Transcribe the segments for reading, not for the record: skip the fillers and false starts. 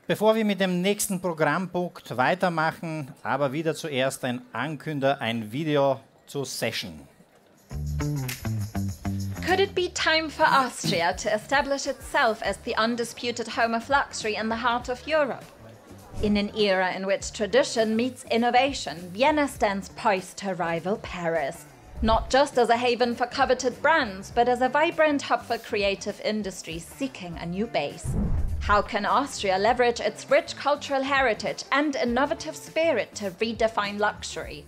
Bevor wir mit dem nächsten Programmpunkt weitermachen, aber wieder zuerst ein Ankünder, ein Video zur Session. Could it be time for Austria to establish itself as the undisputed home of luxury in the heart of Europe? In an era in which tradition meets innovation, Vienna stands poised to rival Paris. Not just as a haven for coveted brands, but as a vibrant hub for creative industries seeking a new base. How can Austria leverage its rich cultural heritage and innovative spirit to redefine luxury?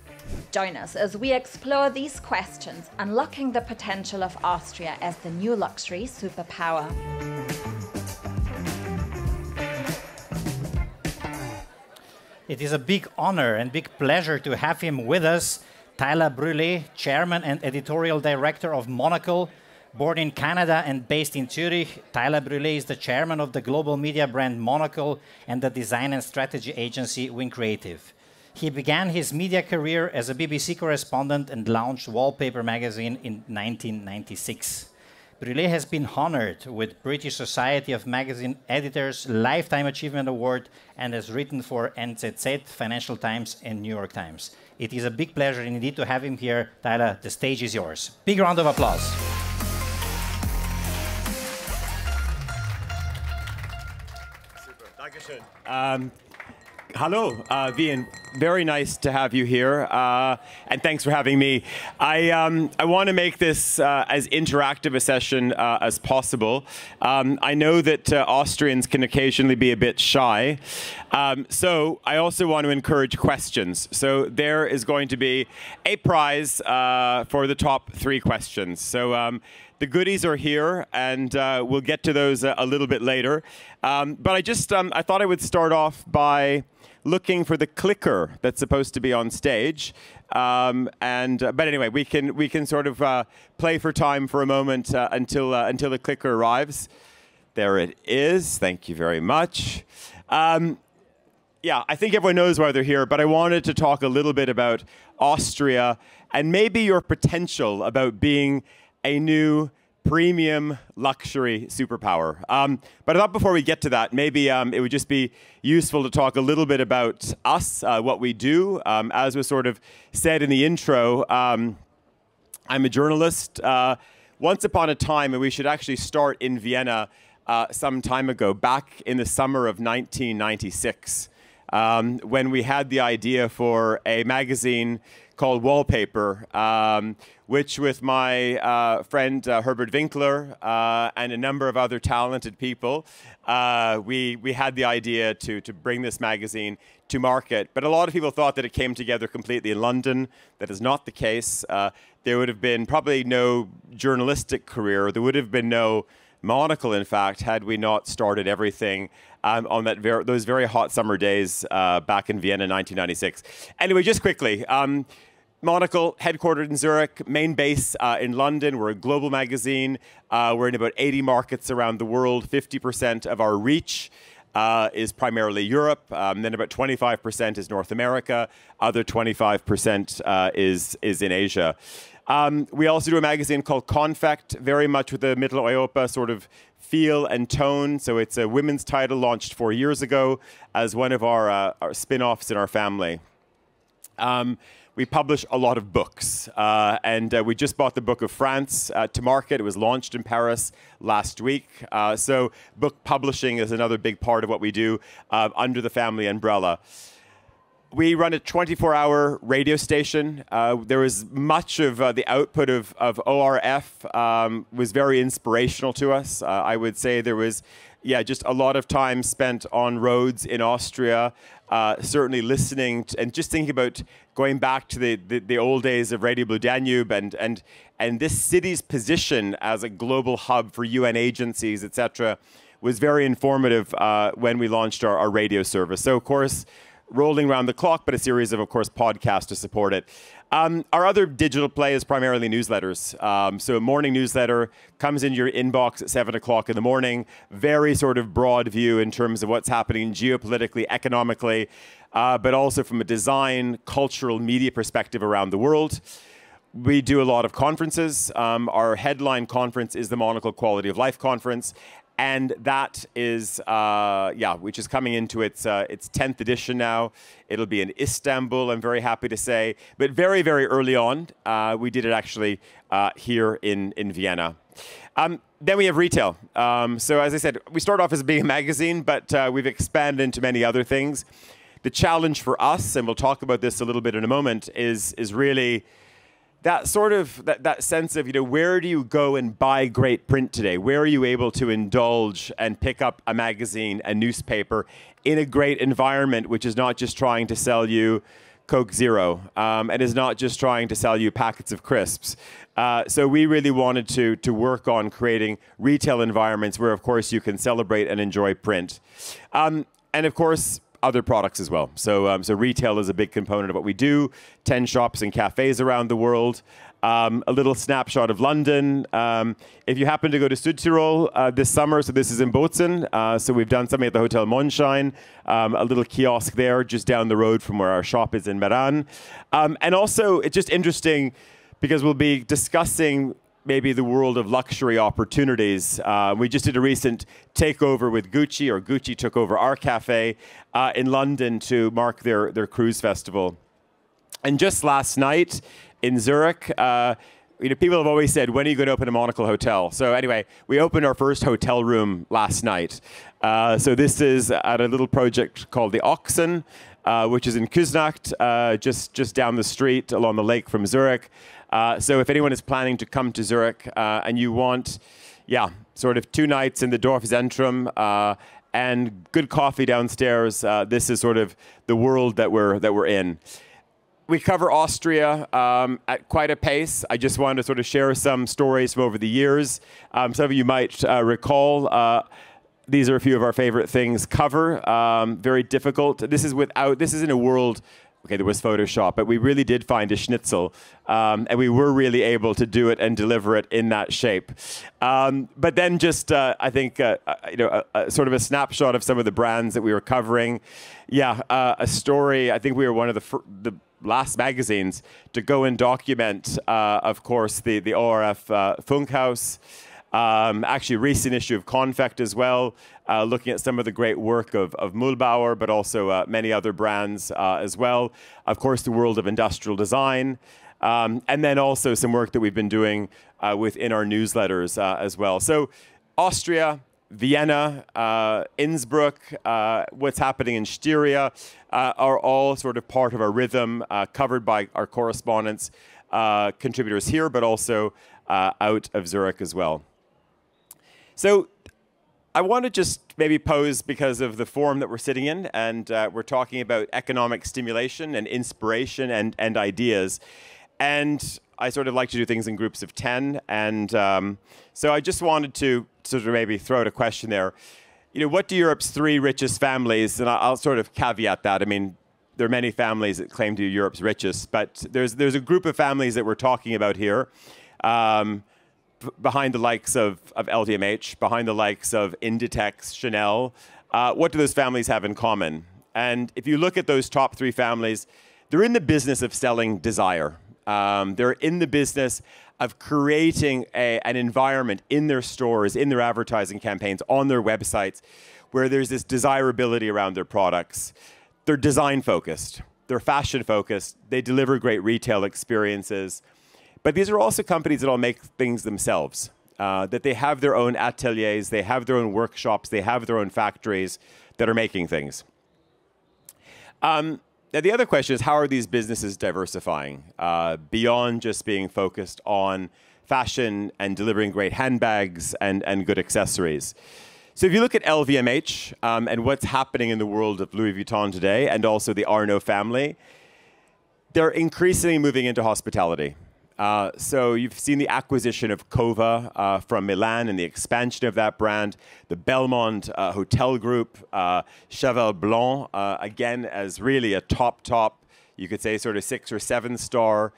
Join us as we explore these questions, unlocking the potential of Austria as the new luxury superpower. It is a big honor and big pleasure to have him with us. Tyler Brûlé, Chairman and Editorial Director of Monocle. Born in Canada and based in Zurich, Tyler Brûlé is the chairman of the global media brand Monocle and the design and strategy agency Wing Creative. He began his media career as a BBC correspondent and launched Wallpaper magazine in 1996. Brûlé has been honored with British Society of Magazine Editors Lifetime Achievement Award and has written for NZZ, Financial Times and New York Times. It is a big pleasure indeed to have him here. Tyler, the stage is yours. Big round of applause. Hello, Vian. Very nice to have you here, and thanks for having me. I want to make this as interactive a session as possible. I know that Austrians can occasionally be a bit shy, so I also want to encourage questions. So there is going to be a prize for the top 3 questions. So the goodies are here, and we'll get to those a little bit later. But I thought I would start off by looking for the clicker that's supposed to be on stage. But anyway, we can sort of play for time for a moment until the clicker arrives. There it is. Thank you very much. Yeah, I think everyone knows why they're here, but I wanted to talk a little bit about Austria and maybe your potential about being a new premium luxury superpower. But I thought before we get to that, maybe it would just be useful to talk a little bit about us, what we do. As was sort of said in the intro, I'm a journalist. Once upon a time, and we should actually start in Vienna some time ago, back in the summer of 1996, when we had the idea for a magazine called Wallpaper, which with my friend Herbert Winkler and a number of other talented people, we had the idea to bring this magazine to market. But a lot of people thought that it came together completely in London. That is not the case. There would have been probably no journalistic career. There would have been no Monocle, in fact, had we not started everything on those very hot summer days back in Vienna in 1996. Anyway, just quickly, Monocle, headquartered in Zurich, main base in London. We're a global magazine. We're in about 80 markets around the world. 50% of our reach is primarily Europe. Then about 25% is North America. Other 25% is in Asia. We also do a magazine called Confect, very much with the Mitteleuropa sort of feel and tone. So it's a women's title launched 4 years ago as one of our spin-offs in our family. We publish a lot of books, and we just bought the Book of France to market. It was launched in Paris last week. So book publishing is another big part of what we do under the family umbrella. We run a 24-hour radio station. There was much of the output of ORF was very inspirational to us. I would say there was, just a lot of time spent on roads in Austria, certainly listening and just thinking about going back to the old days of Radio Blue Danube and this city's position as a global hub for UN agencies, etc., was very informative when we launched our radio service. So, of course, rolling around the clock, but a series of course, podcasts to support it. Our other digital play is primarily newsletters. So a morning newsletter comes in your inbox at 7 o'clock in the morning. Very sort of broad view in terms of what's happening geopolitically, economically, but also from a design, cultural, media perspective around the world. We do a lot of conferences. Our headline conference is the Monocle Quality of Life Conference. And that is, which is coming into its 10th edition now. It'll be in Istanbul, I'm very happy to say. But very, very early on, we did it actually here in Vienna. Then we have retail. So as I said, we start off as being a magazine, but we've expanded into many other things. The challenge for us, and we'll talk about this a little bit in a moment, is really that sort of that sense of, where do you go and buy great print today? Where are you able to indulge and pick up a magazine, a newspaper in a great environment, which is not just trying to sell you Coke Zero and is not just trying to sell you packets of crisps. So we really wanted to work on creating retail environments where, of course, you can celebrate and enjoy print. And of course, other products as well. So retail is a big component of what we do. 10 shops and cafes around the world. A little snapshot of London. If you happen to go to Südtirol this summer, so this is in Bozen, so we've done something at the Hotel Mondschein, a little kiosk there just down the road from where our shop is in Meran. And also, it's just interesting because we'll be discussing maybe the world of luxury opportunities. We just did a recent takeover with Gucci, or Gucci took over our cafe in London to mark their cruise festival. And just last night in Zurich, people have always said, when are you going to open a Monocle hotel? So anyway, we opened our first hotel room last night. So this is at a little project called the Ochsen, which is in Küsnacht, just down the street along the lake from Zurich. So if anyone is planning to come to Zurich and you want, sort of 2 nights in the Dorfzentrum and good coffee downstairs, this is sort of the world that we're in. We cover Austria at quite a pace. I just wanted to sort of share some stories from over the years. Some of you might recall. These are a few of our favorite things. Cover, very difficult. This is in a world. Okay, there was Photoshop, but we really did find a schnitzel, and we were really able to do it and deliver it in that shape. But then just, I think, sort of a snapshot of some of the brands that we were covering. A story. I think we were one of the last magazines to go and document, of course, the ORF Funkhaus. Actually, recent issue of Confect as well, looking at some of the great work of Mühlbauer, but also many other brands as well. Of course, the world of industrial design, and then also some work that we've been doing within our newsletters as well. So Austria, Vienna, Innsbruck, what's happening in Styria are all sort of part of our rhythm, covered by our correspondents, contributors here, but also out of Zurich as well. So I want to just maybe pose, because of the forum that we're sitting in, and we're talking about economic stimulation and inspiration and ideas. And I sort of like to do things in groups of 10. And so I just wanted to sort of maybe throw out a question there. What do Europe's 3 richest families, and I'll sort of caveat that. I mean, there are many families that claim to be Europe's richest, but there's a group of families that we're talking about here. Behind the likes of LVMH, behind the likes of Inditex, Chanel, what do those families have in common? And if you look at those top 3 families, they're in the business of selling desire. They're in the business of creating an environment in their stores, in their advertising campaigns, on their websites, where there's this desirability around their products. They're design-focused. They're fashion-focused. They deliver great retail experiences. But these are also companies that all make things themselves, that they have their own ateliers, they have their own workshops, they have their own factories that are making things. Now, the other question is, how are these businesses diversifying beyond just being focused on fashion and delivering great handbags and good accessories? So if you look at LVMH and what's happening in the world of Louis Vuitton today, and also the Arnault family, they're increasingly moving into hospitality. So you've seen the acquisition of Cova from Milan and the expansion of that brand, the Belmond Hotel Group, Cheval Blanc, again, as really a top, you could say sort of 6 or 7 star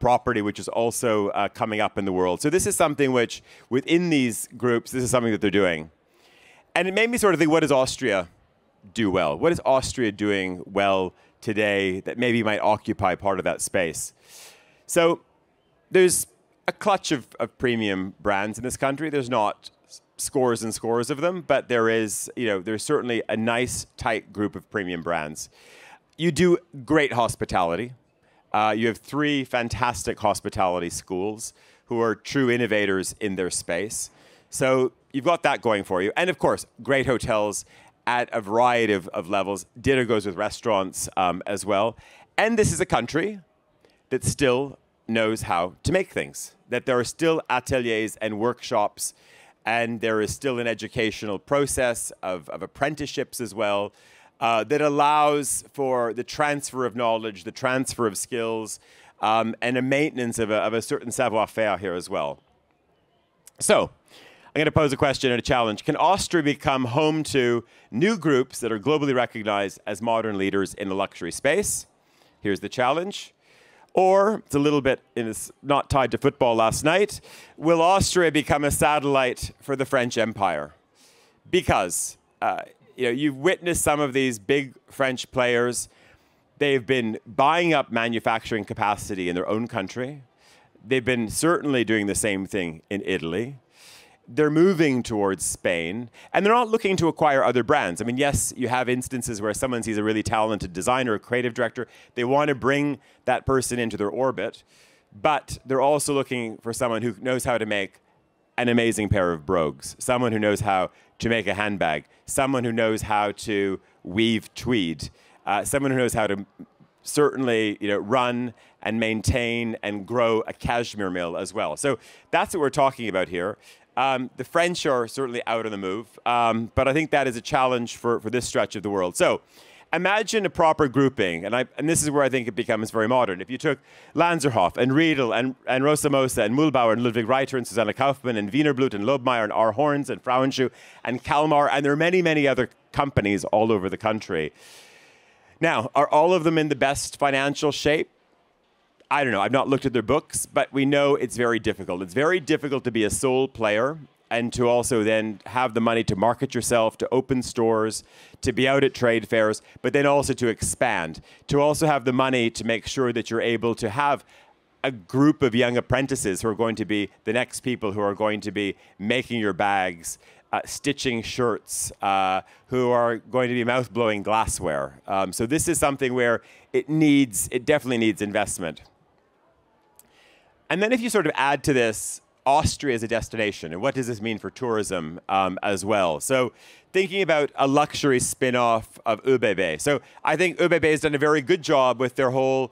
property, which is also coming up in the world. So this is something which, within these groups, this is something that they're doing. And it made me sort of think, what does Austria do well? What is Austria doing well today that maybe might occupy part of that space? So there's a clutch of premium brands in this country. There's not scores and scores of them, but there's certainly a nice, tight group of premium brands. You do great hospitality. You have 3 fantastic hospitality schools who are true innovators in their space. So you've got that going for you. And of course, great hotels at a variety of levels. Ditto goes with restaurants as well. And this is a country that still knows how to make things, that there are still ateliers and workshops, and there is still an educational process of apprenticeships as well that allows for the transfer of knowledge, the transfer of skills, and a maintenance of a certain savoir-faire here as well. So I'm going to pose a question and a challenge. Can Austria become home to new groups that are globally recognized as modern leaders in the luxury space? Here's the challenge. Or, it's a little bit, it's not tied to football last night, will Austria become a satellite for the French Empire? Because you've witnessed some of these big French players. They've been buying up manufacturing capacity in their own country. They've been certainly doing the same thing in Italy. They're moving towards Spain, and they're not looking to acquire other brands. I mean, yes, you have instances where someone sees a really talented designer or creative director. They want to bring that person into their orbit, but they're also looking for someone who knows how to make an amazing pair of brogues, someone who knows how to make a handbag, someone who knows how to weave tweed, someone who knows how to certainly run and maintain and grow a cashmere mill as well. So that's what we're talking about here. The French are certainly out on the move, but I think that is a challenge for this stretch of the world. So imagine a proper grouping, and this is where I think it becomes very modern. If you took Lanzerhof and Riedel and Rosa Mosa and Mühlbauer and Ludwig Reiter and Susanne Kaufmann and Wienerblut and Lobmeier and R. Horns and Frauenschuh and Kalmar, and there are many, many other companies all over the country. Now, are all of them in the best financial shape? I don't know. I've not looked at their books, but we know it's very difficult. It's very difficult to be a sole player and to also then have the money to market yourself, to open stores, to be out at trade fairs, but then also to expand, to also have the money to make sure that you're able to have a group of young apprentices who are going to be the next people who are going to be making your bags, stitching shirts, who are going to be mouth-blowing glassware. So this is something where it definitely needs investment. And then if you sort of add to this Austria as a destination, and what does this mean for tourism as well? So thinking about a luxury spin-off of ÖBB. So I think ÖBB has done a very good job with their whole,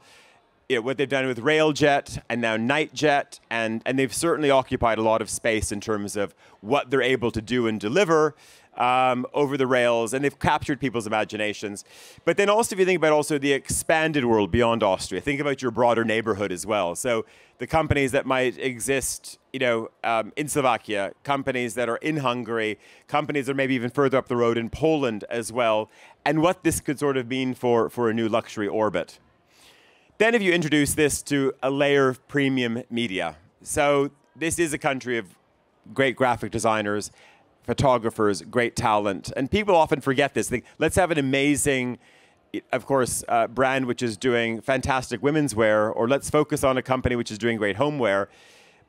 what they've done with Railjet and now Nightjet, and they've certainly occupied a lot of space in terms of what they're able to do and deliver over the rails, and they've captured people's imaginations. But then also, if you think about also the expanded world beyond Austria, think about your broader neighborhood as well. So the companies that might exist, in Slovakia, companies that are in Hungary, companies that are maybe even further up the road in Poland as well, and what this could sort of mean for a new luxury orbit. Then if you introduce this to a layer of premium media. So this is a country of great graphic designers, photographers, great talent. And people often forget this. Think, let's have an amazing, of course, brand which is doing fantastic women's wear, or let's focus on a company which is doing great homeware.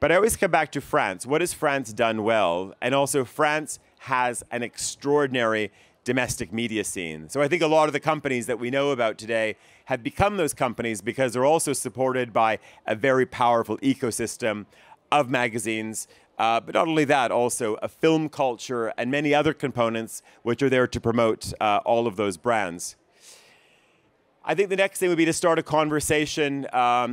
But I always come back to France. What has France done well? And also France has an extraordinary domestic media scene. So I think a lot of the companies that we know about today have become those companies because they're also supported by a very powerful ecosystem of magazines. But not only that, also a film culture and many other components which are there to promote all of those brands. I think the next thing would be to start a conversation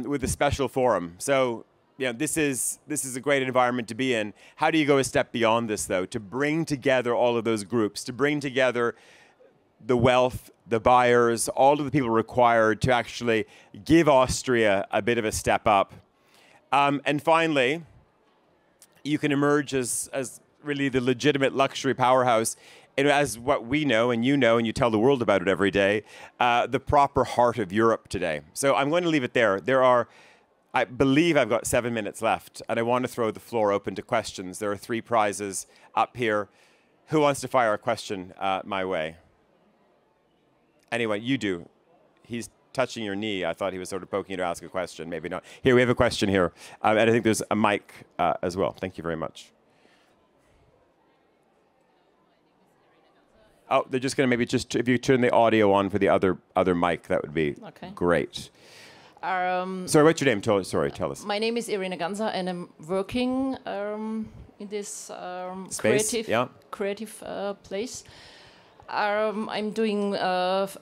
with a special forum. So, this is a great environment to be in. How do you go a step beyond this, though, to bring together all of those groups, to bring together the wealth, the buyers, all of the people required to actually give Austria a bit of a step up? And finally, you can emerge as really the legitimate luxury powerhouse, and as what we know, and you tell the world about it every day, the proper heart of Europe today. So I'm going to leave it there. I believe I've got 7 minutes left, and I want to throw the floor open to questions. There are 3 prizes up here. Who wants to fire a question my way? Anyway, you do. He's touching your knee. I thought he was sort of poking you to ask a question. Maybe not. Here, we have a question here. And I think there's a mic as well. Thank you very much. Oh, they're just going to maybe just, if you turn the audio on for the other mic, that would be great. Sorry, what's your name? Tell us. My name is Irina Ganza, and I'm working in this creative place. I'm doing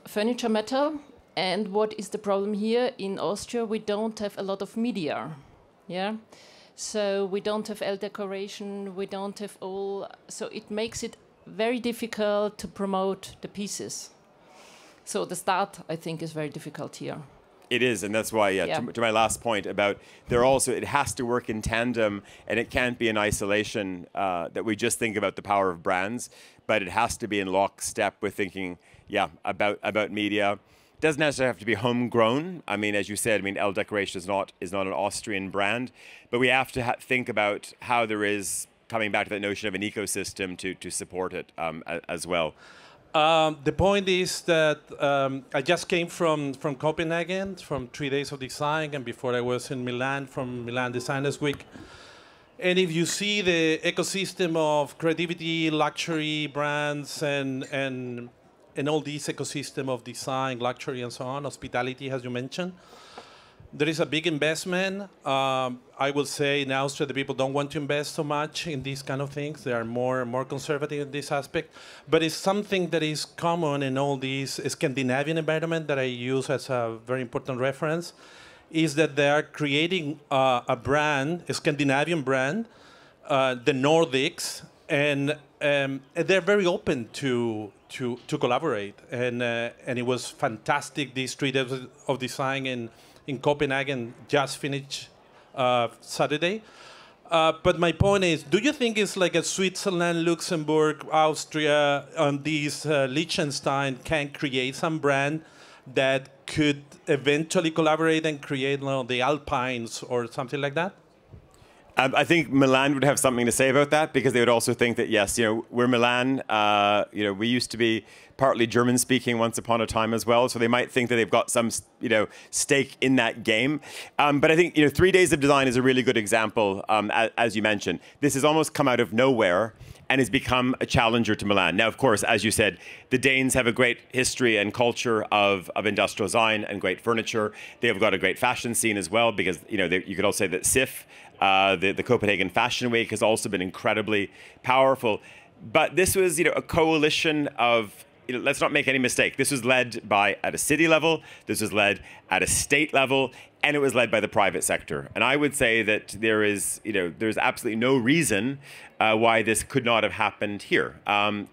furniture metal, and what is the problem here in Austria? We don't have a lot of media, yeah. So we don't have L decoration. We don't have all. So it makes it very difficult to promote the pieces. So the start, I think, is very difficult here. It is, and that's why, to my last point about it has to work in tandem, and it can't be in isolation that we just think about the power of brands, but it has to be in lockstep with thinking, about media. It doesn't necessarily have to be homegrown. I mean, as you said, L Decoration is not an Austrian brand, but we have to think about how there is, coming back to that notion of an ecosystem to support it as well. The point is that I just came from Copenhagen, from 3 days of design, and before I was in Milan, from Milan Designers Week. And if you see the ecosystem of creativity, luxury brands, and all this ecosystem of design, luxury, and so on, hospitality, as you mentioned, there is a big investment. I will say in Austria, the people don't want to invest so much in these kind of things. They are more conservative in this aspect. But it's something that is common in all these Scandinavian environment that I use as a very important reference, is that they are creating a brand, a Scandinavian brand, the Nordics, and they're very open to collaborate. And it was fantastic, these 3 days of design in Copenhagen just finished Saturday. But my point is, do you think it's like a Switzerland, Luxembourg, Austria, and these Liechtenstein can create some brand that could eventually collaborate and create the Alpines or something like that? I think Milan would have something to say about that, because they would also think that, yes, we're Milan. We used to be partly German-speaking once upon a time as well, so they might think that they've got some, stake in that game. But I think, 3 days of design is a really good example, as you mentioned. This has almost come out of nowhere and has become a challenger to Milan. Now, of course, as you said, the Danes have a great history and culture of industrial design and great furniture. They've got a great fashion scene as well, because, you could also say that SIF, the Copenhagen Fashion Week, has also been incredibly powerful. But this was, a coalition of, let's not make any mistake. This was led at a city level. This was led at a state level, and it was led by the private sector. And I would say that there's absolutely no reason why this could not have happened here.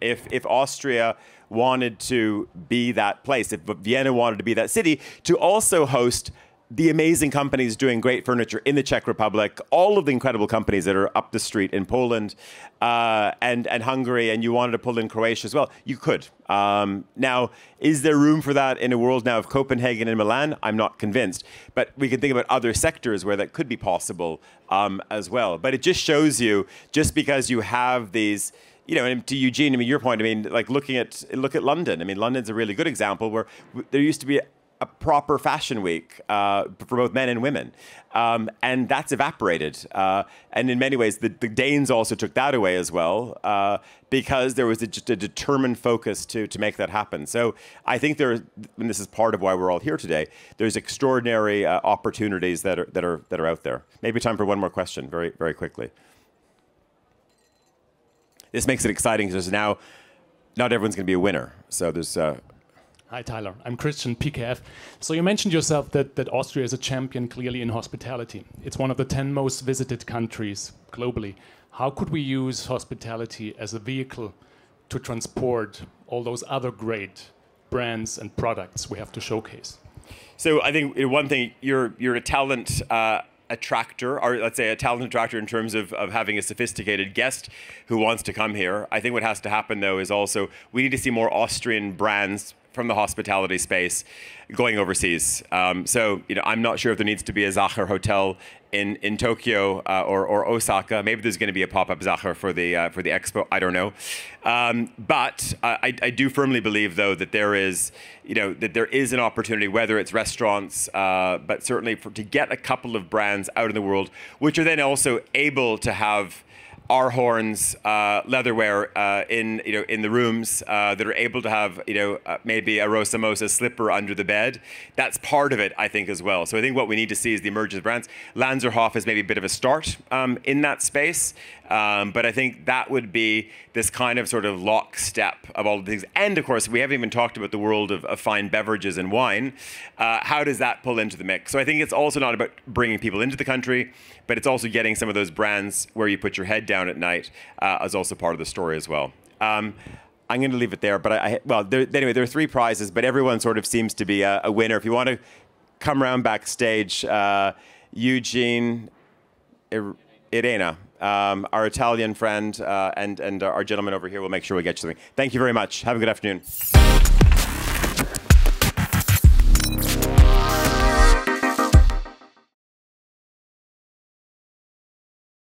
If Austria wanted to be that place, if Vienna wanted to be that city, to also host the amazing companies doing great furniture in the Czech Republic, all of the incredible companies that are up the street in Poland and Hungary, and you wanted to pull in Croatia as well, you could. Now, is there room for that in a world now of Copenhagen and Milan? I'm not convinced. But we can think about other sectors where that could be possible as well. But it just shows you, just because you have these, and to Eugene, your point, look at London. London's a really good example where there used to be a proper fashion week for both men and women. And that's evaporated. And in many ways, the Danes also took that away as well, because there was just a determined focus to make that happen. So I think and this is part of why we're all here today, there's extraordinary opportunities that are out there. Maybe time for one more question, very, very quickly. This makes it exciting, because now not everyone's going to be a winner. So there's... Hi, Tyler. I'm Christian, PKF. So you mentioned yourself that Austria is a champion clearly in hospitality. It's one of the 10 most visited countries globally. How could we use hospitality as a vehicle to transport all those other great brands and products we have to showcase? So I think one thing, you're a talent attractor, or let's say a talent attractor in terms of having a sophisticated guest who wants to come here. I think what has to happen, though, is also we need to see more Austrian brands from the hospitality space going overseas. So, I'm not sure if there needs to be a Sacher hotel in Tokyo or Osaka. Maybe there's going to be a pop-up Sacher for the expo. I don't know. But I do firmly believe, though, that there is, an opportunity, whether it's restaurants, but certainly to get a couple of brands out in the world, which are then also able to have our horns, leatherware in the rooms that are able to have maybe a Rosa Mosa slipper under the bed. That's part of it, I think, as well. So I think what we need to see is the emergence of brands. Lanzerhof is maybe a bit of a start in that space, but I think that would be this kind of sort of lockstep of all the things. And of course, we haven't even talked about the world of fine beverages and wine. How does that pull into the mix? So I think it's also not about bringing people into the country, but it's also getting some of those brands where you put your head down at night as also part of the story as well. I'm going to leave it there, but anyway, there are 3 prizes, but everyone sort of seems to be a winner. If you want to come around backstage, Eugene, Irena, our Italian friend, and our gentleman over here will make sure we get you something. Thank you very much. Have a good afternoon.